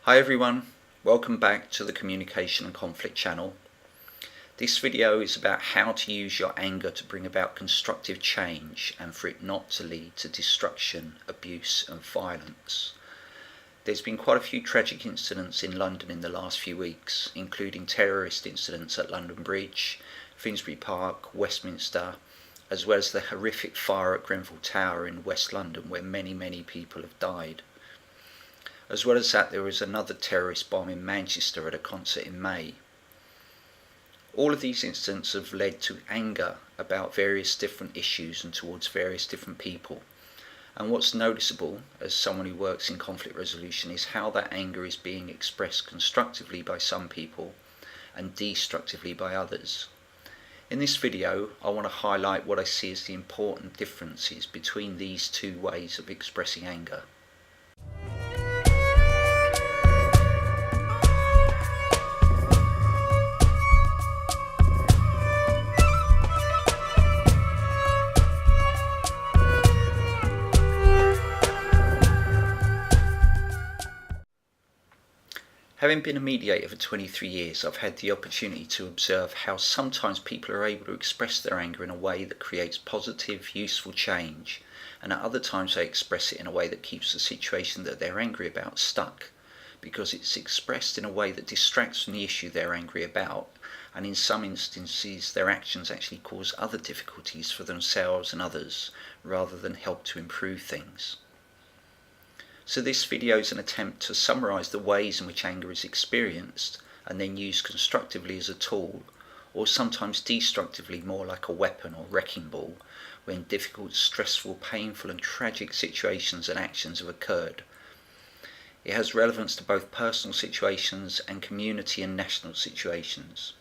Hi everyone, welcome back to the Communication and Conflict channel. This video is about how to use your anger to bring about constructive change and for it not to lead to destruction, abuse and violence. There's been quite a few tragic incidents in London in the last few weeks, including terrorist incidents at London Bridge, Finsbury Park, Westminster, as well as the horrific fire at Grenfell Tower in West London where many people have died. As well as that, there was another terrorist bomb in Manchester at a concert in May. All of these incidents have led to anger about various different issues and towards various different people. And what's noticeable, as someone who works in conflict resolution, is how that anger is being expressed constructively by some people and destructively by others. In this video, I want to highlight what I see as the important differences between these two ways of expressing anger. Having been a mediator for 23 years, I've had the opportunity to observe how sometimes people are able to express their anger in a way that creates positive, useful change, and at other times they express it in a way that keeps the situation that they're angry about stuck, because it's expressed in a way that distracts from the issue they're angry about, and in some instances their actions actually cause other difficulties for themselves and others, rather than help to improve things. So this video is an attempt to summarise the ways in which anger is experienced and then used constructively as a tool, or sometimes destructively more like a weapon or wrecking ball, when difficult, stressful, painful and tragic situations and actions have occurred. It has relevance to both personal situations and community and national situations.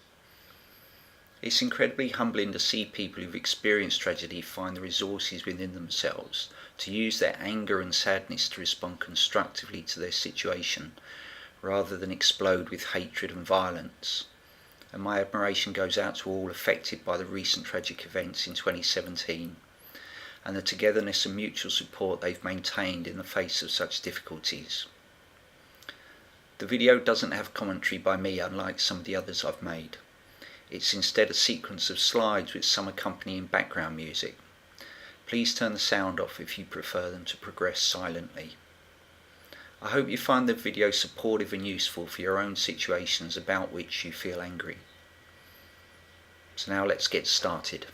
It's incredibly humbling to see people who've experienced tragedy find the resources within themselves to use their anger and sadness to respond constructively to their situation, rather than explode with hatred and violence. And my admiration goes out to all affected by the recent tragic events in 2017, and the togetherness and mutual support they've maintained in the face of such difficulties. The video doesn't have commentary by me, unlike some of the others I've made. It's instead a sequence of slides with some accompanying background music. Please turn the sound off if you prefer them to progress silently. I hope you find the video supportive and useful for your own situations about which you feel angry. So now let's get started.